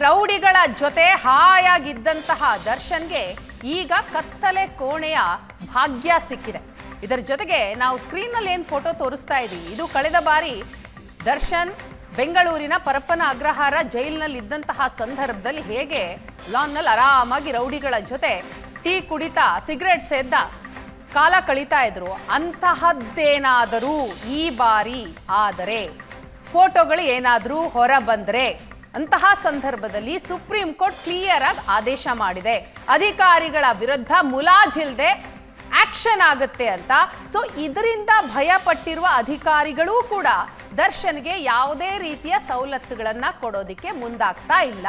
ರೌಡಿಗಳ ಜೊತೆ ಹಾಯಾಗಿದ್ದಂತಹ ದರ್ಶನ್ಗೆ ಈಗ ಕತ್ತಲೆ ಕೋಣೆಯ ಭಾಗ್ಯ ಸಿಕ್ಕಿದೆ. ಇದರ ಜೊತೆಗೆ ನಾವು ಸ್ಕ್ರೀನ್ನಲ್ಲಿ ಏನು ಫೋಟೋ ತೋರಿಸ್ತಾ ಇದ್ದೀವಿ, ಇದು ಕಳೆದ ಬಾರಿ ದರ್ಶನ್ ಬೆಂಗಳೂರಿನ ಪರಪ್ಪನ ಅಗ್ರಹಾರ ಜೈಲಿನಲ್ಲಿ ಇದ್ದಂತಹ ಸಂದರ್ಭದಲ್ಲಿ ಹೇಗೆ ಲಾನ್ನಲ್ಲಿ ಆರಾಮಾಗಿ ರೌಡಿಗಳ ಜೊತೆ ಟೀ ಕುಡಿತಾ ಸಿಗರೇಟ್ ಸೇದ್ದ ಕಾಲ ಕಳೀತಾ ಇದ್ರು. ಅಂತಹದ್ದೇನಾದರೂ ಈ ಬಾರಿ ಆದರೆ ಫೋಟೋಗಳು ಏನಾದರೂ ಹೊರ ಬಂದರೆ ಅಂತಹ ಸಂದರ್ಭದಲ್ಲಿ ಸುಪ್ರೀಂ ಕೋರ್ಟ್ ಕ್ಲಿಯರ್ ಆಗಿ ಆದೇಶ ಮಾಡಿದೆ, ಅಧಿಕಾರಿಗಳ ವಿರುದ್ಧ ಮುಲಾಜಿಲ್ದೆ ಆಕ್ಷನ್ ಆಗುತ್ತೆ ಅಂತ. ಸೊ ಇದರಿಂದ ಭಯ ಪಟ್ಟಿರುವ ಅಧಿಕಾರಿಗಳೂ ಕೂಡ ದರ್ಶನ್ಗೆ ಯಾವುದೇ ರೀತಿಯ ಸವಲತ್ತುಗಳನ್ನ ಕೊಡೋದಿಕ್ಕೆ ಮುಂದಾಗ್ತಾ ಇಲ್ಲ.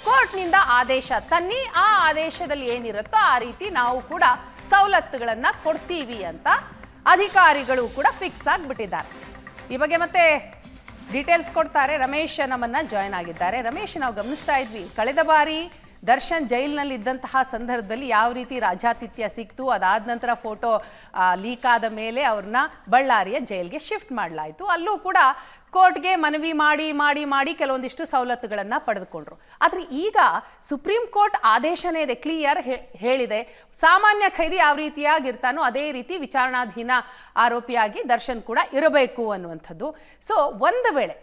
ಕೋರ್ಟ್ನಿಂದ ಆದೇಶ ತನ್ನಿ, ಆ ಆದೇಶದಲ್ಲಿ ಏನಿರುತ್ತೋ ಆ ರೀತಿ ನಾವು ಕೂಡ ಸವಲತ್ತುಗಳನ್ನ ಕೊಡ್ತೀವಿ ಅಂತ ಅಧಿಕಾರಿಗಳು ಕೂಡ ಫಿಕ್ಸ್ ಆಗಿಬಿಟ್ಟಿದ್ದಾರೆ. ಈ ಬಗ್ಗೆ ಮತ್ತೆ ಡೀಟೇಲ್ಸ್ ಕೊಡ್ತಾರೆ ರಮೇಶ್ ನಮ್ಮನ್ನ ಜಾಯ್ನ್ ಆಗಿದ್ದಾರೆ. ರಮೇಶ್, ನಾವು ಗಮನಿಸ್ತಾ ಇದ್ವಿ ಕಳೆದ ಬಾರಿ ದರ್ಶನ್ ಜೈಲಿನಲ್ಲಿ ಇದ್ದಂತಹ ಸಂದರ್ಭದಲ್ಲಿ ಯಾವ ರೀತಿ ರಾಜಾತಿಥ್ಯ ಸಿಕ್ತು, ಅದಾದ ನಂತರ ಫೋಟೋ ಲೀಕ್ ಆದ ಮೇಲೆ ಅವ್ರನ್ನ ಬಳ್ಳಾರಿಯ ಜೈಲ್ಗೆ ಶಿಫ್ಟ್ ಮಾಡಲಾಯಿತು. ಅಲ್ಲೂ ಕೂಡ ಕೋರ್ಟ್ಗೆ ಮನವಿ ಮಾಡಿ ಮಾಡಿ ಮಾಡಿ ಕೆಲವೊಂದಿಷ್ಟು ಸವಲತ್ತುಗಳನ್ನು ಪಡೆದುಕೊಂಡ್ರು. ಆದರೆ ಈಗ ಸುಪ್ರೀಂ ಕೋರ್ಟ್ ಆದೇಶನೇ ಇದೆ, ಕ್ಲಿಯರ್ ಹೇಳಿದೆ, ಸಾಮಾನ್ಯ ಖೈದಿ ಯಾವ ರೀತಿಯಾಗಿರ್ತಾನೋ ಅದೇ ರೀತಿ ವಿಚಾರಣಾಧೀನ ಆರೋಪಿಯಾಗಿ ದರ್ಶನ್ ಕೂಡ ಇರಬೇಕು ಅನ್ನುವಂಥದ್ದು. ಸೊ ಒಂದು ವೇಳೆ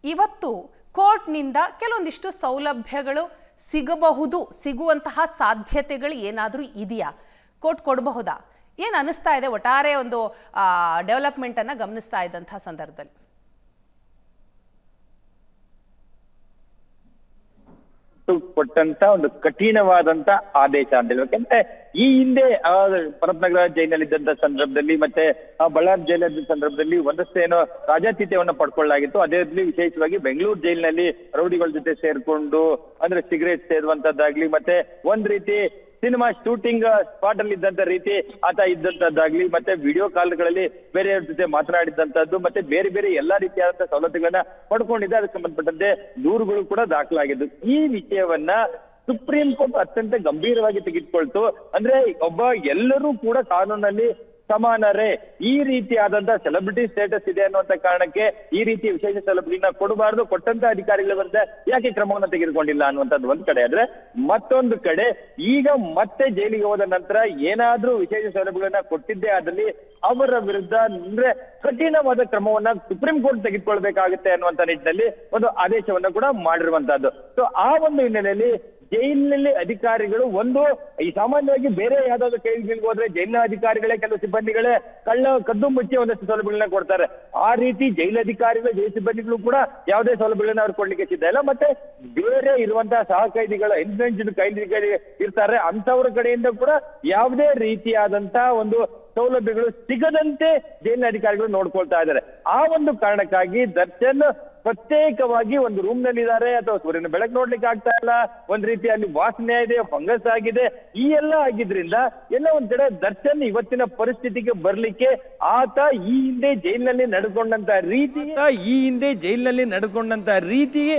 ಇವತ್ತು ಕೋರ್ಟ್ನಿಂದ ಕೆಲವೊಂದಿಷ್ಟು ಸೌಲಭ್ಯಗಳು ಸಿಗುವಂತಹ ಸಾಧ್ಯತೆಗಳು ಏನಾದರೂ ಇದೆಯಾ? ಕೋರ್ಟ್ ಕೊಡಬಹುದಾ? ಏನು ಅನಿಸ್ತಾ ಇದೆ ಒಟ್ಟಾರೆ ಒಂದು ಡೆವಲಪ್ಮೆಂಟನ್ನು ಗಮನಿಸ್ತಾ ಇದ್ದಂತಹ ಸಂದರ್ಭದಲ್ಲಿ? ಕೊಟ್ಟಂತ ಒಂದು ಕಠಿಣವಾದಂತ ಆದೇಶ ಅಂತ ಹೇಳ್ಬೇಕಂದ್ರೆ ಈ ಹಿಂದೆ ಪರಪ್ಪನಗರ ಜೈಲಿನಲ್ಲಿದ್ದಂತ ಸಂದರ್ಭದಲ್ಲಿ ಮತ್ತೆ ಬಳ್ಳಾರಿ ಜೈಲಿನ ಸಂದರ್ಭದಲ್ಲಿ ಒಂದಷ್ಟು ಏನೋ ರಾಜಾತಿಥ್ಯವನ್ನ ಪಡ್ಕೊಳ್ಳಲಾಗಿತ್ತು. ಅದೇ ವಿಶೇಷವಾಗಿ ಬೆಂಗಳೂರು ಜೈಲಿನಲ್ಲಿ ರೌಡಿಗಳ ಜೊತೆ ಸೇರ್ಕೊಂಡು ಅಂದ್ರೆ ಸಿಗರೇಟ್ ಸೇರುವಂತದ್ದಾಗ್ಲಿ ಮತ್ತೆ ಒಂದ್ ರೀತಿ ಸಿನಿಮಾ ಶೂಟಿಂಗ್ ಸ್ಪಾಟ್ ಅಲ್ಲಿ ಇದ್ದಂತ ರೀತಿ ಆತ ಇದ್ದಂತದ್ದಾಗ್ಲಿ ಮತ್ತೆ ವಿಡಿಯೋ ಕಾಲ್ಗಳಲ್ಲಿ ಬೇರೆಯವ್ರ ಜೊತೆ ಮಾತನಾಡಿದಂತದ್ದು ಮತ್ತೆ ಬೇರೆ ಬೇರೆ ಎಲ್ಲಾ ರೀತಿಯಾದಂತಹ ಸವಲತ್ತುಗಳನ್ನ ಪಡ್ಕೊಂಡಿದ್ದೆ. ಅದಕ್ಕೆ ಸಂಬಂಧಪಟ್ಟಂತೆ ದೂರುಗಳು ಕೂಡ ದಾಖಲಾಗಿದ್ದು. ಈ ವಿಷಯವನ್ನ ಸುಪ್ರೀಂ ಕೋರ್ಟ್ ಅತ್ಯಂತ ಗಂಭೀರವಾಗಿ ತೆಗೆದುಕೊಳ್ತು. ಅಂದ್ರೆ ಎಲ್ಲರೂ ಕೂಡ ಕಾನೂನಲ್ಲಿ ಸಮಾನರೇ, ಈ ರೀತಿಯಾದಂತಹ ಸೆಲೆಬ್ರಿಟಿ ಸ್ಟೇಟಸ್ ಇದೆ ಅನ್ನುವಂತ ಕಾರಣಕ್ಕೆ ಈ ರೀತಿ ವಿಶೇಷ ಸೌಲಭ್ಯಗಳನ್ನ ಕೊಡಬಾರ್ದು, ಕೊಟ್ಟಂತ ಅಧಿಕಾರಿಗಳ ವಿರುದ್ಧ ಯಾಕೆ ಕ್ರಮವನ್ನು ತೆಗೆದುಕೊಂಡಿಲ್ಲ ಅನ್ನುವಂಥದ್ದು ಒಂದ್ ಕಡೆ. ಆದ್ರೆ ಮತ್ತೊಂದು ಕಡೆ ಈಗ ಮತ್ತೆ ಜೈಲಿಗೆ ಹೋದ ನಂತರ ಏನಾದ್ರೂ ವಿಶೇಷ ಸೌಲಭ್ಯಗಳನ್ನ ಕೊಟ್ಟಿದ್ದೇ ಆದಲ್ಲಿ ಅವರ ವಿರುದ್ಧ ಅಂದ್ರೆ ಕಠಿಣವಾದ ಕ್ರಮವನ್ನ ಸುಪ್ರೀಂ ಕೋರ್ಟ್ ತೆಗೆದುಕೊಳ್ಬೇಕಾಗುತ್ತೆ ಅನ್ನುವಂತ ನಿಟ್ಟಿನಲ್ಲಿ ಒಂದು ಆದೇಶವನ್ನ ಕೂಡ ಮಾಡಿರುವಂತಹದ್ದು. ಸೊ ಆ ಒಂದು ಹಿನ್ನೆಲೆಯಲ್ಲಿ ಜೈಲಿನಲ್ಲಿ ಅಧಿಕಾರಿಗಳು ಈ ಸಾಮಾನ್ಯವಾಗಿ ಬೇರೆ ಯಾವ್ದಾದ್ರು ಕೈಗಳಿಗೆ ಹೋದ್ರೆ ಜೈಲಿನ ಅಧಿಕಾರಿಗಳೇ ಕೆಲವು ಸಿಬ್ಬಂದಿಗಳೇ ಕದ್ದು ಮುಚ್ಚಿ ಒಂದಷ್ಟು ಸೌಲಭ್ಯಗಳನ್ನ ಕೊಡ್ತಾರೆ. ಆ ರೀತಿ ಜೈಲು ಅಧಿಕಾರಿಗಳು ಜೈಲು ಸಿಬ್ಬಂದಿಗಳು ಕೂಡ ಯಾವುದೇ ಸೌಲಭ್ಯಗಳನ್ನ ಅವ್ರು ಕೊಡ್ಲಿಕ್ಕೆ ಸಿದ್ಧ ಇಲ್ಲ. ಮತ್ತೆ ಬೇರೆ ಇರುವಂತಹ ಸಹ ಕೈದಿಗಳು ಎನ್ಫ್ರೆಂಚ್ಡ್ ಕೈದಿಗಳು ಇರ್ತಾರೆ, ಅಂತವ್ರ ಕಡೆಯಿಂದ ಕೂಡ ಯಾವುದೇ ರೀತಿಯಾದಂತಹ ಒಂದು ಸೌಲಭ್ಯಗಳು ಸಿಗದಂತೆ ಜೈಲಿನ ಅಧಿಕಾರಿಗಳು ನೋಡ್ಕೊಳ್ತಾ ಇದ್ದಾರೆ. ಆ ಒಂದು ಕಾರಣಕ್ಕಾಗಿ ದರ್ಶನ್ ಪ್ರತ್ಯೇಕವಾಗಿ ಒಂದು ರೂಮ್ ನಲ್ಲಿ ಇದ್ದಾರೆ, ಅಥವಾ ಸೂರ್ಯನ ಬೆಳಕು ನೋಡ್ಲಿಕ್ಕೆ ಆಗ್ತಾ ಇಲ್ಲ, ಒಂದ್ ರೀತಿಯಲ್ಲಿ ವಾಸನೆ ಇದೆ, ಫಂಗಸ್ ಆಗಿದೆ, ಈ ಎಲ್ಲ ಆಗಿದ್ರಿಂದ ಎಲ್ಲ ಒಂದ್ ಕಡೆ ದರ್ಶನ್ ಇವತ್ತಿನ ಪರಿಸ್ಥಿತಿಗೆ ಬರ್ಲಿಕ್ಕೆ ಆತ ಈ ಹಿಂದೆ ಜೈಲಿನಲ್ಲಿ ನಡೆದುಕೊಂಡಂತ ರೀತಿಗೆ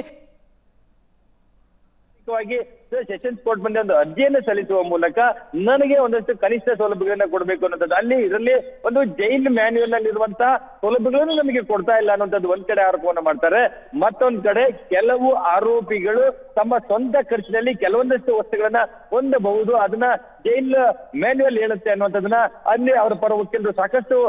ಸೆಷನ್ಸ್ ಕೋರ್ಟ್ ಬಂದ ಒಂದು ಅರ್ಜಿಯನ್ನು ಸಲ್ಲಿಸುವ ಮೂಲಕ ನನಗೆ ಒಂದಷ್ಟು ಕನಿಷ್ಠ ಸೌಲಭ್ಯಗಳನ್ನ ಕೊಡಬೇಕು ಅನ್ನೋದು, ಇದರಲ್ಲಿ ಒಂದು ಜೈಲ್ ಮ್ಯಾನ್ಯುಯಲ್ ನಲ್ಲಿ ಇರುವಂತಹ ಸೌಲಭ್ಯಗಳನ್ನು ನಮಗೆ ಕೊಡ್ತಾ ಇಲ್ಲ ಅನ್ನೋಂಥದ್ದು ಒಂದ್ ಕಡೆ ಆರೋಪವನ್ನ ಮಾಡ್ತಾರೆ. ಮತ್ತೊಂದ್ ಕಡೆ ಕೆಲವು ಆರೋಪಿಗಳು ತಮ್ಮ ಸ್ವಂತ ಖರ್ಚಿನಲ್ಲಿ ಕೆಲವೊಂದಷ್ಟು ವಸ್ತುಗಳನ್ನ ಹೊಂದಬಹುದು, ಅದನ್ನ ಜೈಲ್ ಮ್ಯಾನ್ಯುಯಲ್ ಹೇಳುತ್ತೆ ಅನ್ನುವಂಥದ್ದನ್ನ ಅಲ್ಲಿ ಅವರ ಪರ ವಕೀಲರು ಸಾಕಷ್ಟು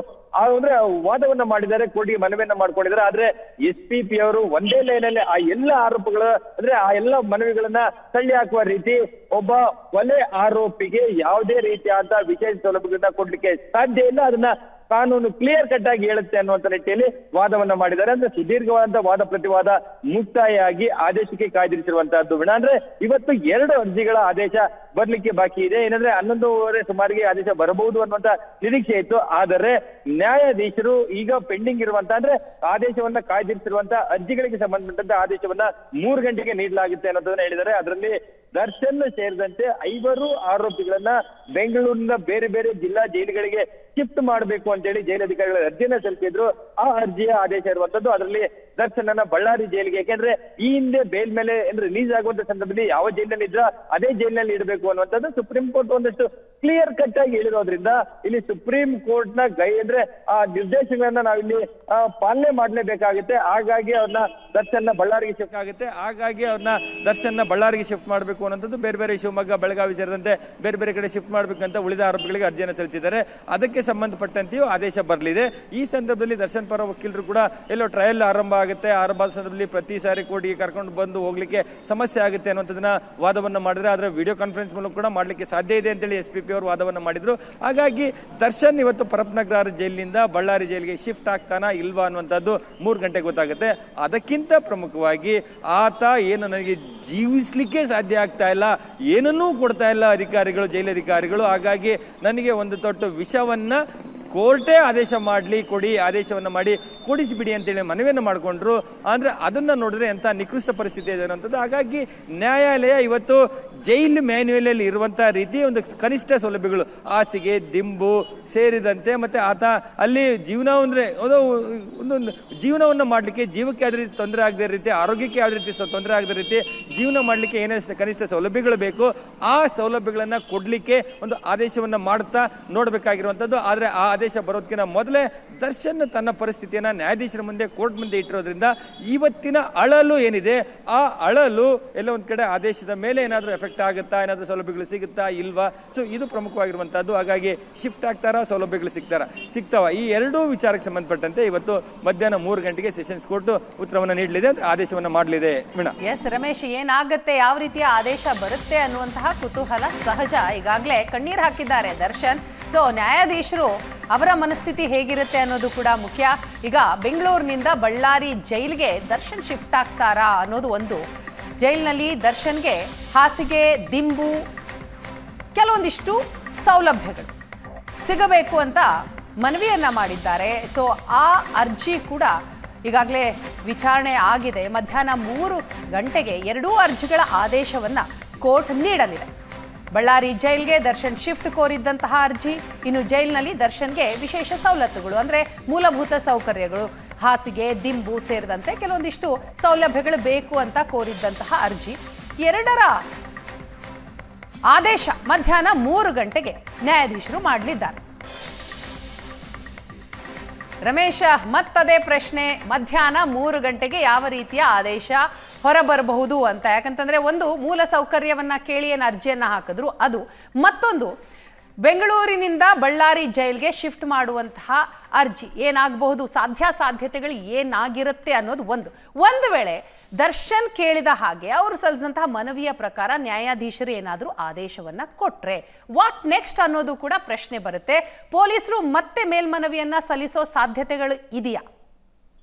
ಅಂದ್ರೆ ವಾದವನ್ನ ಮಾಡಿದ್ದಾರೆ, ಕೋರ್ಟಿಗೆ ಮನವಿಯನ್ನ ಮಾಡ್ಕೊಂಡಿದ್ದಾರೆ. ಆದ್ರೆ SPP ಅವರು ಒಂದೇ ಲೈನಲ್ಲಿ ಆ ಎಲ್ಲ ಆರೋಪಗಳ ಅಂದ್ರೆ ಆ ಎಲ್ಲ ಮನವಿಗಳನ್ನ ತಳ್ಳಿ ಹಾಕುವ ರೀತಿ ಒಬ್ಬ ಕೊಲೆ ಆರೋಪಿಗೆ ಯಾವುದೇ ರೀತಿಯಾದ ವಿಶೇಷ ಸೌಲಭ್ಯಗಳನ್ನ ಕೊಡ್ಲಿಕ್ಕೆ ಸಾಧ್ಯ ಇಲ್ಲ, ಅದನ್ನ ಕಾನೂನು ಕ್ಲಿಯರ್ ಕಟ್ ಆಗಿ ಹೇಳುತ್ತೆ ಅನ್ನುವಂತ ನಿಟ್ಟಿನಲ್ಲಿ ವಾದವನ್ನ ಮಾಡಿದ್ದಾರೆ. ಅಂದ್ರೆ ಸುದೀರ್ಘವಾದ ವಾದ ಪ್ರತಿವಾದ ಮುಕ್ತಾಯ ಆಗಿ ಆದೇಶಕ್ಕೆ ಕಾಯ್ದಿರಿಸಿರುವಂತಹದ್ದು ವಿನ ಅಂದ್ರೆ ಇವತ್ತು 2 ಅರ್ಜಿಗಳ ಆದೇಶ ಬರ್ಲಿಕ್ಕೆ ಬಾಕಿ ಇದೆ. ಏನಂದ್ರೆ 11:30 ಸುಮಾರಿಗೆ ಆದೇಶ ಬರಬಹುದು ಅನ್ನುವಂತ ನಿರೀಕ್ಷೆ ಇತ್ತು. ಆದರೆ ನ್ಯಾಯಾಧೀಶರು ಈಗ ಪೆಂಡಿಂಗ್ ಇರುವಂತ ಅಂದ್ರೆ ಆದೇಶವನ್ನ ಕಾಯ್ದಿರಿಸಿರುವಂತಹ ಅರ್ಜಿಗಳಿಗೆ ಸಂಬಂಧಪಟ್ಟಂತ ಆದೇಶವನ್ನ 3 ಗಂಟೆಗೆ ನೀಡಲಾಗುತ್ತೆ ಅನ್ನೋದನ್ನ ಹೇಳಿದ್ದಾರೆ. ಅದರಲ್ಲಿ ದರ್ಶನ್ ಸೇರಿದಂತೆ 5 ಆರೋಪಿಗಳನ್ನ ಬೆಂಗಳೂರಿನ ಬೇರೆ ಬೇರೆ ಜಿಲ್ಲಾ ಜೈಲುಗಳಿಗೆ ಶಿಫ್ಟ್ ಮಾಡಬೇಕು ಅಂತೇಳಿ ಜೈಲಧಿಕಾರಿಗಳ ಅರ್ಜಿಯನ್ನ ಸಲ್ಲಿಸಿದ್ರು. ಆ ಅರ್ಜಿಯ ಆದೇಶ ಇರುವಂತದ್ದು. ಅದರಲ್ಲಿ ದರ್ಶನನ ಬಳ್ಳಾರಿ ಜೈಲಿಗೆ, ಯಾಕೆಂದ್ರೆ ಈ ಹಿಂದೆ ಬೇಲ್ ಮೇಲೆ ರಿಲೀಸ್ ಆಗುವಂತ ಸಂದರ್ಭದಲ್ಲಿ ಯಾವ ಜೈಲಿನಲ್ಲಿ ಇದ್ರ ಅದೇ ಜೈಲಿನಲ್ಲಿ ಇಡಬೇಕು ಅನ್ನುವಂಥದ್ದು ಸುಪ್ರೀಂ ಕೋರ್ಟ್ ಒಂದಷ್ಟು ಕ್ಲಿಯರ್ ಕಟ್ ಆಗಿ ಹೇಳಿರೋದ್ರಿಂದ ಇಲ್ಲಿ ಸುಪ್ರೀಂ ಕೋರ್ಟ್ ನ ಆ ನಿರ್ದೇಶನಗಳನ್ನ ನಾವಿಲ್ಲಿ ಪಾಲನೆ ಮಾಡ್ಲೇಬೇಕಾಗುತ್ತೆ. ಹಾಗಾಗಿ ಅವ್ರನ್ನ ದರ್ಶನ ಬಳ್ಳಾರಿಗೆ ಶಿಫ್ಟ್ ಆಗುತ್ತೆ. ಹಾಗಾಗಿ ಅವ್ರನ್ನ ದರ್ಶನ ಬಳ್ಳಾರಿಗೆ ಶಿಫ್ಟ್ ಮಾಡಬೇಕು ಅನ್ನೋದು ಬೇರೆ ಬೇರೆ ಶಿವಮೊಗ್ಗ, ಬೆಳಗಾವಿ ಸೇರಿದಂತೆ ಬೇರೆ ಬೇರೆ ಕಡೆ ಶಿಫ್ಟ್ ಮಾಡಬೇಕಂತ ಉಳಿದ ಆರೋಪಿಗಳಿಗೆ ಅರ್ಜಿಯನ್ನು ಸಲ್ಲಿಸಿದ್ದಾರೆ. ಅದಕ್ಕೆ ಸಂಬಂಧಪಟ್ಟಂತೆಯೂ ಆದೇಶ ಬರಲಿದೆ. ಈ ಸಂದರ್ಭದಲ್ಲಿ ದರ್ಶನ್ ಪರ ವಕೀಲರು ಕೂಡ ಎಲ್ಲೋ ಟ್ರಯಲ್ ಆರಂಭ ಆಗುತ್ತೆ, ಆರಂಭದ ಸಂದರ್ಭದಲ್ಲಿ ಪ್ರತಿ ಸಾರಿ ಕೋರ್ಟ್ಗೆ ಕರ್ಕೊಂಡು ಬಂದು ಹೋಗ್ಲಿಕ್ಕೆ ಸಮಸ್ಯೆ ಆಗುತ್ತೆ ಅನ್ನೋದನ್ನ ವಾದವನ್ನ ಮಾಡಿದ್ರೆ, ಆದ್ರೆ ವಿಡಿಯೋ ಕಾನ್ಫರೆನ್ಸ್ ಮೂಲಕ ಕೂಡ ಮಾಡ್ಲಿಕ್ಕೆ ಸಾಧ್ಯ ಇದೆ ಅಂತೇಳಿ SPP ಅವರು ವಾದವನ್ನ ಮಾಡಿದ್ರು. ಹಾಗಾಗಿ ದರ್ಶನ್ ಇವತ್ತು ಪರಪ್ನಗರ ಜೈಲಿನಿಂದ ಬಳ್ಳಾರಿ ಜೈಲಿಗೆ ಶಿಫ್ಟ್ ಆಗ್ತಾನಾ ಇಲ್ವಾ ಅನ್ನುವಂಥದ್ದು 3 ಗಂಟೆ ಗೊತ್ತಾಗುತ್ತೆ. ಅದಕ್ಕಿಂತ ಪ್ರಮುಖವಾಗಿ ಆತ ಏನು ನನಗೆ ಜೀವಿಸ್ಲಿಕ್ಕೆ ಸಾಧ್ಯ ಆಗ್ತಾ ಇಲ್ಲ, ಏನನ್ನೂ ಕೊಡ್ತಾ ಇಲ್ಲ ಅಧಿಕಾರಿಗಳು, ಜೈಲಧಿಕಾರಿಗಳು, ಹಾಗಾಗಿ ನನಗೆ ಒಂದು ತೊಟ್ಟು ವಿಷವನ್ನ ಕೋರ್ಟೇ ಆದೇಶ ಕೊಡಿ, ಆದೇಶವನ್ನು ಮಾಡಿ ಕೊಡಿಸಿಬಿಡಿ ಅಂತೇಳಿ ಮನವಿಯನ್ನು ಮಾಡಿಕೊಂಡ್ರು. ಅಂದ್ರೆ ಅದನ್ನ ನೋಡಿದ್ರೆ ಎಂತ ನಿಕೃಷ್ಟ ಪರಿಸ್ಥಿತಿ ಇದೆ ಅನ್ನೋಂಥದ್ದು. ಹಾಗಾಗಿ ನ್ಯಾಯಾಲಯ ಇವತ್ತು ಜೈಲು ಮ್ಯಾನ್ಯುಯಲ್ ಇರುವಂತಹ ರೀತಿ ಒಂದು ಕನಿಷ್ಠ ಸೌಲಭ್ಯಗಳು, ಹಾಸಿಗೆ, ದಿಂಬು ಸೇರಿದಂತೆ, ಮತ್ತೆ ಆತ ಅಲ್ಲಿ ಜೀವನ ಅಂದ್ರೆ ಒಂದೊಂದು ಜೀವನವನ್ನು ಮಾಡಲಿಕ್ಕೆ, ಜೀವಕ್ಕೆ ಯಾವುದೇ ರೀತಿ ತೊಂದರೆ ಆಗದ ರೀತಿ, ಆರೋಗ್ಯಕ್ಕೆ ಯಾವುದೇ ರೀತಿ ತೊಂದರೆ ಆಗದ ರೀತಿ ಜೀವನ ಮಾಡಲಿಕ್ಕೆ ಏನೇ ಕನಿಷ್ಠ ಸೌಲಭ್ಯಗಳು ಬೇಕು ಆ ಸೌಲಭ್ಯಗಳನ್ನ ಕೊಡ್ಲಿಕ್ಕೆ ಒಂದು ಆದೇಶವನ್ನ ಮಾಡ್ತಾ ನೋಡ್ಬೇಕಾಗಿರುವಂಥದ್ದು. ಆದ್ರೆ ಆ ಆದೇಶ ಬರೋದಕ್ಕಿಂತ ಮೊದಲೇ ದರ್ಶನ್ ತನ್ನ ಪರಿಸ್ಥಿತಿಯನ್ನ ನ್ಯಾಯಾಧೀಶರ ಮುಂದೆ, ಕೋರ್ಟ್ ಮುಂದೆ ಇಟ್ಟಿರೋದ್ರಿಂದ ಇವತ್ತಿನ ಅಳಲು ಏನಿದೆ ಆ ಅಳಲು ಎಲ್ಲ ಒಂದ್ ಕಡೆ ಆದೇಶದ ಮೇಲೆ ಏನಾದ್ರೂ ಎಫೆಕ್ಟ್ ಆಗುತ್ತಾ, ಏನಾದ್ರೂ ಸೌಲಭ್ಯಗಳು ಸಿಗುತ್ತಾ ಇಲ್ವಾ, ಸೊ ಇದು ಪ್ರಮುಖವಾಗಿರುವಂತಹದ್ದು. ಹಾಗಾಗಿ ಶಿಫ್ಟ್ ಆಗ್ತಾರಾ, ಸೌಲಭ್ಯಗಳು ಸಿಗ್ತಾವ, ಈ ಎರಡೂ ವಿಚಾರಕ್ಕೆ ಸಂಬಂಧಪಟ್ಟಂತೆ ಇವತ್ತು ಮಧ್ಯಾಹ್ನ 3 ಗಂಟೆಗೆ ಸೆಷನ್ಸ್ ಕೋರ್ಟ್ ಉತ್ತರವನ್ನು ನೀಡಲಿದೆ, ಆದೇಶವನ್ನ ಮಾಡಲಿದೆ. ಎಸ್ ರಮೇಶ್, ಏನಾಗುತ್ತೆ, ಯಾವ ರೀತಿಯ ಆದೇಶ ಬರುತ್ತೆ ಅನ್ನುವಂತಹ ಕುತೂಹಲ ಸಹಜ. ಈಗಾಗಲೇ ಕಣ್ಣೀರು ಹಾಕಿದ್ದಾರೆ ದರ್ಶನ್. ಸೊ ನ್ಯಾಯಾಧೀಶರು ಅವರ ಮನಸ್ಥಿತಿ ಹೇಗಿರುತ್ತೆ ಅನ್ನೋದು ಕೂಡ ಮುಖ್ಯ. ಈಗ ಬೆಂಗಳೂರಿನಿಂದ ಬಳ್ಳಾರಿ ಜೈಲಿಗೆ ದರ್ಶನ್ ಶಿಫ್ಟ್ ಆಗ್ತಾರಾ ಅನ್ನೋದು ಒಂದು. ಜೈಲಿನಲ್ಲಿ ದರ್ಶನ್ಗೆ ಹಾಸಿಗೆ, ದಿಂಬು, ಕೆಲವೊಂದಿಷ್ಟು ಸೌಲಭ್ಯಗಳು ಸಿಗಬೇಕು ಅಂತ ಮನವಿಯನ್ನ ಮಾಡಿದ್ದಾರೆ. ಸೊ ಆ ಅರ್ಜಿ ಕೂಡ ಈಗಾಗಲೇ ವಿಚಾರಣೆ ಆಗಿದೆ. ಮಧ್ಯಾಹ್ನ 3 ಗಂಟೆಗೆ ಎರಡೂ ಅರ್ಜಿಗಳ ಆದೇಶವನ್ನ ಕೋರ್ಟ್ ನೀಡಲಿದೆ. ಬಳ್ಳಾರಿ ಜೈಲ್ಗೆ ದರ್ಶನ್ ಶಿಫ್ಟ್ ಕೋರಿದ್ದಂತಹ ಅರ್ಜಿ, ಇನ್ನು ಜೈಲಿನಲ್ಲಿ ದರ್ಶನ್ಗೆ ವಿಶೇಷ ಸವಲತ್ತುಗಳು ಅಂದರೆ ಮೂಲಭೂತ ಸೌಕರ್ಯಗಳು, ಹಾಸಿಗೆ, ದಿಂಬು ಸೇರಿದಂತೆ ಕೆಲವೊಂದಿಷ್ಟು ಸೌಲಭ್ಯಗಳು ಬೇಕು ಅಂತ ಕೋರಿದ್ದಂತಹ ಅರ್ಜಿ. ಎರಡರ ಆದೇಶ ಮಧ್ಯಾಹ್ನ 3 ಗಂಟೆಗೆ ನ್ಯಾಯಾಧೀಶರು ಮಾಡಲಿದ್ದಾರೆ. ರಮೇಶ, ಮತ್ತದೇ ಪ್ರಶ್ನೆ, ಮಧ್ಯಾಹ್ನ 3 ಗಂಟೆಗೆ ಯಾವ ರೀತಿಯ ಆದೇಶ ಹೊರಬರಬಹುದು ಅಂತ. ಯಾಕಂತಂದ್ರೆ ಒಂದು ಮೂಲ ಸೌಕರ್ಯವನ್ನ ಕೇಳಿ ಏನು ಅರ್ಜಿಯನ್ನ ಹಾಕಿದ್ರು ಅದು, ಮತ್ತೊಂದು ಬೆಂಗಳೂರಿನಿಂದ ಬಳ್ಳಾರಿ ಜೈಲ್ಗೆ ಶಿಫ್ಟ್ ಮಾಡುವಂತಹ ಅರ್ಜಿ ಏನಾಗಬಹುದು, ಸಾಧ್ಯತೆಗಳು ಏನಾಗಿರುತ್ತೆ ಅನ್ನೋದು ಒಂದು ವೇಳೆ ದರ್ಶನ್ ಕೇಳಿದ ಹಾಗೆ ಅವರು ಸಲ್ಲಿಸಿದಂತಹ ಮನವಿಯ ಪ್ರಕಾರ ನ್ಯಾಯಾಧೀಶರು ಏನಾದರೂ ಆದೇಶವನ್ನ ಕೊಟ್ರೆ ವಾಟ್ ನೆಕ್ಸ್ಟ್ ಅನ್ನೋದು ಕೂಡ ಪ್ರಶ್ನೆ ಬರುತ್ತೆ. ಪೊಲೀಸರು ಮತ್ತೆ ಮೇಲ್ಮನವಿಯನ್ನ ಸಲ್ಲಿಸೋ ಸಾಧ್ಯತೆಗಳು ಇದೆಯಾ?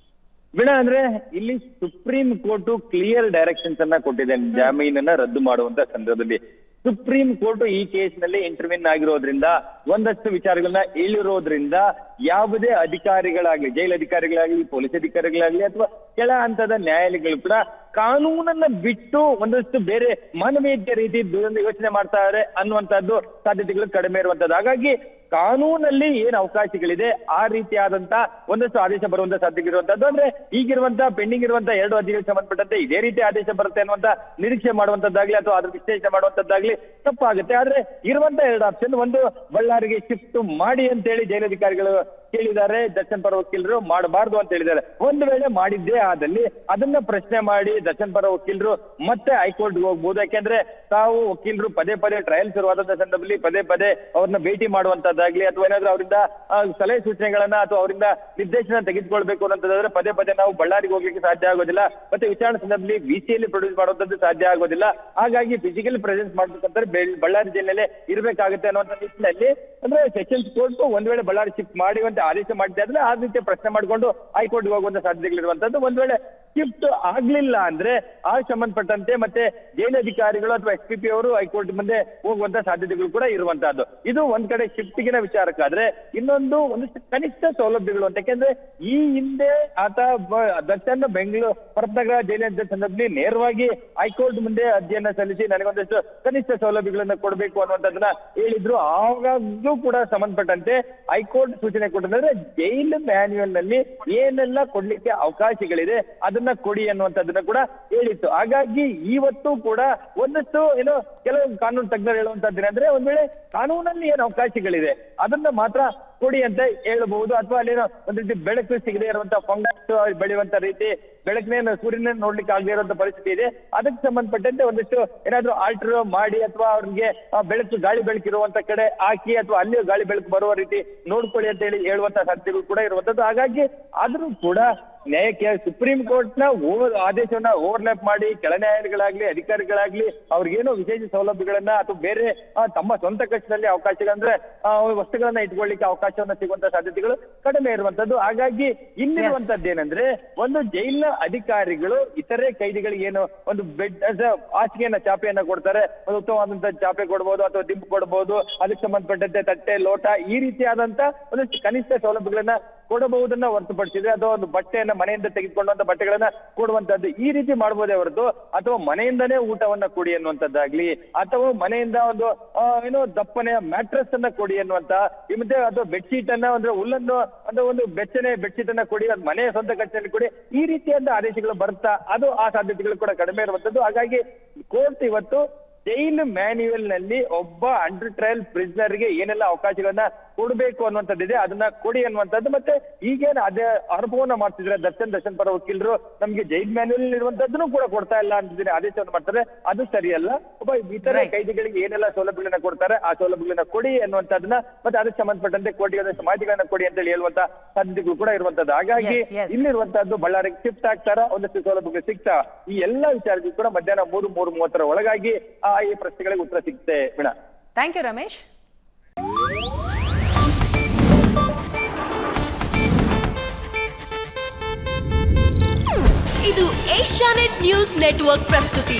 ಅಂದ್ರೆ ಇಲ್ಲಿ ಸುಪ್ರೀಂ ಕೋರ್ಟ್ ಕ್ಲಿಯರ್ ಡೈರೆಕ್ಷನ್ಸ್ ಅನ್ನ ಕೊಟ್ಟಿದೆ ಜಾಮೀನನ್ನ ರದ್ದು ಮಾಡುವಂತ ಸಂದರ್ಭದಲ್ಲಿ. ಸುಪ್ರೀಂ ಕೋರ್ಟ್ ಈ ಕೇಸ್ನಲ್ಲಿ ಇಂಟರ್ವ್ಯೂನ್ ಆಗಿರೋದ್ರಿಂದ, ಒಂದಷ್ಟು ವಿಚಾರಗಳನ್ನ ಹೇಳಿರೋದ್ರಿಂದ ಯಾವುದೇ ಅಧಿಕಾರಿಗಳಾಗ್ಲಿ, ಜೈಲ್ ಅಧಿಕಾರಿಗಳಾಗ್ಲಿ, ಪೊಲೀಸ್ ಅಧಿಕಾರಿಗಳಾಗ್ಲಿ ಅಥವಾ ಕೆಳ ಹಂತದ ನ್ಯಾಯಾಲಯಗಳು ಕೂಡ ಕಾನೂನನ್ನ ಬಿಟ್ಟು ಒಂದಷ್ಟು ಬೇರೆ ಮಾನವೀಯತೆ ರೀತಿ ಯೋಚನೆ ಮಾಡ್ತಾರೆ ಅನ್ನುವಂಥದ್ದು ಸಾಧ್ಯತೆಗಳು ಕಡಿಮೆ ಇರುವಂತದ್ದು. ಹಾಗಾಗಿ ಕಾನೂನಲ್ಲಿ ಏನ್ ಅವಕಾಶಗಳಿದೆ ಆ ರೀತಿಯಾದಂತ ಒಂದಷ್ಟು ಆದೇಶ ಬರುವಂತ ಸಾಧ್ಯತೆ ಇರುವಂತದ್ದು. ಅಂದ್ರೆ ಈಗಿರುವಂತ ಪೆಂಡಿಂಗ್ ಇರುವಂತ 2 ಅರ್ಜಿಗಳಿಗೆ ಸಂಬಂಧಪಟ್ಟಂತೆ ಇದೇ ರೀತಿ ಆದೇಶ ಬರುತ್ತೆ ಅನ್ನುವಂತ ನಿರೀಕ್ಷೆ ಮಾಡುವಂತದ್ದಾಗ್ಲಿ ಅಥವಾ ಅದ್ರ ವಿಶ್ಲೇಷಣೆ ಮಾಡುವಂತದ್ದಾಗ್ಲಿ ತಪ್ಪಾಗುತ್ತೆ. ಆದ್ರೆ ಇರುವಂತ 2 ಆಪ್ಷನ್, ಒಂದು ಬಳ್ಳಾರಿಗೆ ಶಿಫ್ಟ್ ಮಾಡಿ ಅಂತೇಳಿ ಜೈಲಧಿಕಾರಿಗಳು ಕೇಳಿದ್ದಾರೆ, ದರ್ಶನ್ ಪರ ವಕೀಲರು ಮಾಡಬಾರ್ದು ಅಂತ ಹೇಳಿದ್ದಾರೆ. ಒಂದು ವೇಳೆ ಮಾಡಿದ್ದೇ ಆದಲ್ಲಿ ಅದನ್ನ ಪ್ರಶ್ನೆ ಮಾಡಿ ದರ್ಶನ್ ಪರ ವಕೀಲರು ಮತ್ತೆ ಹೈಕೋರ್ಟ್ಗೆ ಹೋಗ್ಬೋದು. ಯಾಕೆಂದ್ರೆ ತಾವು ವಕೀಲರು ಪದೇ ಟ್ರಯಲ್ ಶುರುವಾದಂತ ಸಂದರ್ಭದಲ್ಲಿ ಪದೇ ಅವ್ರನ್ನ ಭೇಟಿ ಮಾಡುವಂತದ್ದಾಗ್ಲಿ ಅಥವಾ ಏನಾದ್ರೂ ಅವರಿಂದ ಸಲಹೆ ಸೂಚನೆಗಳನ್ನ ಅಥವಾ ಅವರಿಂದ ನಿರ್ದೇಶನ ತೆಗೆದುಕೊಳ್ಬೇಕು ಅನ್ನೋದಾದ್ರೆ ಪದೇ ನಾವು ಬಳ್ಳಾರಿಗೆ ಹೋಗ್ಲಿಕ್ಕೆ ಸಾಧ್ಯ ಆಗೋದಿಲ್ಲ. ಮತ್ತೆ ವಿಚಾರಣೆ ಸಂದರ್ಭದಲ್ಲಿ VCಯಲ್ಲಿ ಪ್ರೊಡ್ಯೂಸ್ ಮಾಡುವಂತದ್ದು ಸಾಧ್ಯ ಆಗೋದಿಲ್ಲ. ಹಾಗಾಗಿ ಫಿಸಿಕಲ್ ಪ್ರೆಸೆನ್ಸ್ ಮಾಡ್ಬೇಕಂದ್ರೆ ಬಳ್ಳಾರಿ ಜಿಲ್ಲೆಯಲ್ಲೇ ಇರ್ಬೇಕಾಗುತ್ತೆ ಅನ್ನುವಂಥ ನಿಟ್ಟಿನಲ್ಲಿ ಅಂದ್ರೆ ಸೆಷನ್ಸ್ ಕೋರ್ಟ್ ಒಂದ್ ವೇಳೆ ಬಳ್ಳಾರಿ ಶಿಫ್ಟ್ ಮಾಡುವಂತ ಆದೇಶ ಮಾಡಿದೆ ಆದ್ರೆ ಆ ರೀತಿ ಪ್ರಶ್ನೆ ಮಾಡಿಕೊಂಡು ಹೈಕೋರ್ಟ್ಗೆ ಹೋಗುವಂತ ಸಾಧ್ಯತೆಗಳಿರುವಂತದ್ದು. ಒಂದ್ ವೇಳೆ ಶಿಫ್ಟ್ ಆಗ್ಲಿಲ್ಲ ಅಂದ್ರೆ ಆ ಸಂಬಂಧಪಟ್ಟಂತೆ ಮತ್ತೆ ಜೈಲಧಿಕಾರಿಗಳು ಅಥವಾ SPP ಅವರು ಹೈಕೋರ್ಟ್ ಮುಂದೆ ಹೋಗುವಂತ ಸಾಧ್ಯತೆಗಳು ಕೂಡ ಇರುವಂತಹದ್ದು. ಇದು ಒಂದ್ ಕಡೆ ಶಿಫ್ಟ್ಗಿನ ವಿಚಾರಕ್ಕಾದ್ರೆ, ಇನ್ನೊಂದು ಒಂದಿಷ್ಟು ಕನಿಷ್ಠ ಸೌಲಭ್ಯಗಳು ಅಂತ. ಯಾಕೆಂದ್ರೆ ಈ ಹಿಂದೆ ಆತ ದರ್ಶನ್ ಬೆಂಗಳೂರು ಪರಪ್ನಗರ ಜೈಲಿನ ಸಂದರ್ಭದಲ್ಲಿ ನೇರವಾಗಿ ಹೈಕೋರ್ಟ್ ಮುಂದೆ ಅರ್ಜಿಯನ್ನ ಸಲ್ಲಿಸಿ ನನಗೊಂದಷ್ಟು ಕನಿಷ್ಠ ಸೌಲಭ್ಯಗಳನ್ನ ಕೊಡಬೇಕು ಅನ್ನುವಂಥದ್ದನ್ನ ಹೇಳಿದ್ರು. ಆವಾಗ್ಲೂ ಕೂಡ ಸಂಬಂಧಪಟ್ಟಂತೆ ಹೈಕೋರ್ಟ್ ಸೂಚನೆ ಕೊಟ್ಟಿದೆ. ಕೇಳ್ಕೊಳ್ತಾರೆ, ಜೈಲ್ ಮ್ಯಾನ್ಯುಯಲ್ ನಲ್ಲಿ ಏನೆಲ್ಲ ಕೊಡ್ಲಿಕ್ಕೆ ಅವಕಾಶಗಳಿದೆ ಅದನ್ನ ಕೊಡಿ ಅನ್ನುವಂಥದ್ದನ್ನ ಕೂಡ ಹೇಳಿತ್ತು. ಹಾಗಾಗಿ ಇವತ್ತು ಕೂಡ ಒಂದಷ್ಟು ಏನೋ ಕೆಲವು ಕಾನೂನು ತಜ್ಞರು ಹೇಳುವಂತದ್ದು ಏನಂದ್ರೆ, ಒಂದ್ ವೇಳೆ ಕಾನೂನಲ್ಲಿ ಏನು ಅವಕಾಶಗಳಿದೆ ಅದನ್ನ ಮಾತ್ರ ಕೊಡಿ ಅಂತ ಹೇಳಬಹುದು, ಅಥವಾ ಅಲ್ಲೇನೋ ಒಂದ್ ರೀತಿ ಬೆಳಕು ಸಿಗದೆ ಇರುವಂತ ಫಂಗಸ್ ಬೆಳೆಯುವಂತ ರೀತಿ ಬೆಳಕನ್ನೇ ಸೂರ್ಯನ ನೋಡ್ಲಿಕ್ಕೆ ಆಗದೆ ಇರುವಂತ ಪರಿಸ್ಥಿತಿ ಇದೆ. ಅದಕ್ಕೆ ಸಂಬಂಧಪಟ್ಟಂತೆ ಒಂದಿಷ್ಟು ಏನಾದ್ರೂ ಆಲ್ಟರ್ ಮಾಡಿ ಅಥವಾ ಅವ್ರಿಗೆ ಬೆಳಕು ಗಾಳಿ ಬೆಳಕಿರುವಂತ ಕಡೆ ಹಾಕಿ ಅಥವಾ ಅಲ್ಲಿ ಗಾಳಿ ಬೆಳಕು ಬರುವ ರೀತಿ ನೋಡ್ಕೊಳ್ಳಿ ಅಂತ ಹೇಳಿ ಹೇಳುವಂತ ಸಾಧ್ಯತೆಗಳು ಕೂಡ ಇರುವಂತದ್ದು. ಹಾಗಾಗಿ ಆದ್ರೂ ಕೂಡ ನ್ಯಾಯಕ್ಕೆ ಸುಪ್ರೀಂ ಕೋರ್ಟ್ ನ ಆದೇಶವನ್ನ ಓವರ್ಲ್ಯಾಪ್ ಮಾಡಿ ಕೆಳ ನ್ಯಾಯಾಲಯಗಳಾಗ್ಲಿ ಅಧಿಕಾರಿಗಳಾಗ್ಲಿ ಅವ್ರಿಗೇನೋ ವಿಶೇಷ ಸೌಲಭ್ಯಗಳನ್ನ ಅಥವಾ ಬೇರೆ ತಮ್ಮ ಸ್ವಂತ ಖರ್ಚಿನಲ್ಲಿ ಅವಕಾಶಗಳಂದ್ರೆ ವಸ್ತುಗಳನ್ನ ಇಟ್ಕೊಳ್ಳಿಕ್ಕೆ ಅವಕಾಶವನ್ನ ಸಿಗುವಂತ ಸಾಧ್ಯತೆಗಳು ಕಡಿಮೆ ಇರುವಂತದ್ದು. ಹಾಗಾಗಿ ಇಲ್ಲಿರುವಂತದ್ದು ಏನಂದ್ರೆ, ಒಂದು ಜೈಲಿನ ಅಧಿಕಾರಿಗಳು ಇತರೆ ಕೈದಿಗಳಿಗೆ ಏನು ಒಂದು ಬೆಡ್ ಹಾಸಿಗೆಯನ್ನ ಚಾಪೆಯನ್ನ ಕೊಡ್ತಾರೆ, ಒಂದು ಉತ್ತಮವಾದಂತಹ ಚಾಪೆ ಕೊಡ್ಬೋದು ಅಥವಾ ದಿಂಬು ಕೊಡ್ಬೋದು, ಅದಕ್ಕೆ ಸಂಬಂಧಪಟ್ಟಂತೆ ತಟ್ಟೆ ಲೋಟ ಈ ರೀತಿಯಾದಂತ ಒಂದಷ್ಟು ಕನಿಷ್ಠ ಸೌಲಭ್ಯಗಳನ್ನ ಕೊಡಬಹುದನ್ನ ಹೊರತುಪಡಿಸಿದ್ರೆ, ಅಥವಾ ಒಂದು ಬಟ್ಟೆಯನ್ನ ಮನೆಯಿಂದ ತೆಗೆದುಕೊಂಡಂತ ಬಟ್ಟೆಗಳನ್ನ ಕೊಡುವಂತದ್ದು ಈ ರೀತಿ ಮಾಡಬಹುದೇ ಹೊರತು, ಅಥವಾ ಮನೆಯಿಂದನೇ ಊಟವನ್ನ ಕೊಡಿ ಅನ್ನುವಂಥದ್ದಾಗ್ಲಿ, ಅಥವಾ ಮನೆಯಿಂದ ಒಂದು ಏನೋ ದಪ್ಪನೆಯ ಮ್ಯಾಟ್ರೆಸ್ ಅನ್ನ ಕೊಡಿ ಅನ್ನುವಂತ, ಮತ್ತೆ ಅಥವಾ ಬೆಡ್ಶೀಟ್ ಅನ್ನ ಅಂದ್ರೆ ಹುಲ್ಲನ್ನು ಅಂದ್ರೆ ಒಂದು ಬೆಚ್ಚನೆ ಬೆಡ್ಶೀಟ್ ಅನ್ನ ಕೊಡಿ, ಅದು ಮನೆಯ ಸ್ವಂತ ಖರ್ಚಿನಲ್ಲಿ ಕೊಡಿ, ಈ ರೀತಿಯಾದ ಆದೇಶಗಳು ಬರ್ತಾ ಅದು ಆ ಸಾಧ್ಯತೆಗಳು ಕೂಡ ಕಡಿಮೆ ಇರುವಂತದ್ದು. ಹಾಗಾಗಿ ಕೋರ್ಟ್ ಇವತ್ತು ಜೈಲು ಮ್ಯಾನ್ಯುಯಲ್ ನಲ್ಲಿ ಒಬ್ಬ ಅಂಡರ್ ಟ್ರಯಲ್ ಪ್ರಿಸನರ್ ಗೆ ಏನೆಲ್ಲ ಅವಕಾಶಗಳನ್ನ ಕೊಡ್ಬೇಕು ಅನ್ನುವಂಥದ್ದಿದೆ ಅದನ್ನ ಕೊಡಿ ಅನ್ನುವಂಥದ್ದು. ಮತ್ತೆ ಈಗೇನು ಅದೇ ಆರೋಪವನ್ನ ಮಾಡ್ತಿದ್ರೆ ದರ್ಶನ್ ಪರ ವಕೀಲರು, ನಮ್ಗೆ ಜೈಲ್ ಮ್ಯಾನ್ಯುಯಲ್ ಇರುವಂತದ್ದನ್ನು ಕೂಡ ಕೊಡ್ತಾ ಇಲ್ಲ ಅಂತಿದ್ರೆ ಆದೇಶವನ್ನು ಮಾಡ್ತಾರೆ, ಅದು ಸರಿಯಲ್ಲ. ಒಬ್ಬ ಇತರೆ ಕೈದಿಗಳಿಗೆ ಏನೆಲ್ಲ ಸೌಲಭ್ಯಗಳನ್ನ ಕೊಡ್ತಾರೆ ಆ ಸೌಲಭ್ಯಗಳನ್ನ ಕೊಡಿ ಅನ್ನುವಂಥದ್ದನ್ನ, ಮತ್ತೆ ಅದಕ್ಕೆ ಸಂಬಂಧಪಟ್ಟಂತೆ ಕೋರ್ಟಿಗೆ ಒಂದಷ್ಟು ಮಾಹಿತಿಗಳನ್ನ ಕೊಡಿ ಅಂತ ಹೇಳಿ ಹೇಳುವಂತ ಸಾಧ್ಯತೆಗಳು ಕೂಡ ಇರುವಂತದ್ದು. ಹಾಗಾಗಿ ಇಲ್ಲಿರುವಂತದ್ದು ಬಳ್ಳಾರಿಗೆ ಶಿಫ್ಟ್ ಆಗ್ತಾರ, ಒಂದಷ್ಟು ಸೌಲಭ್ಯಗಳು ಸಿಗ್ತಾ, ಈ ಎಲ್ಲಾ ವಿಚಾರಗಳು ಕೂಡ ಮಧ್ಯಾಹ್ನ 3:30 ಒಳಗಾಗಿ ಈ ಪ್ರಶ್ನೆಗಳಿಗೆ ಉತ್ತರ ಸಿಗುತ್ತೆ. Veena, thank you Ramesh. ಇದು ಏಷ್ಯಾನೆಟ್ ನ್ಯೂಸ್ ನೆಟ್ವರ್ಕ್ ಪ್ರಸ್ತುತಿ.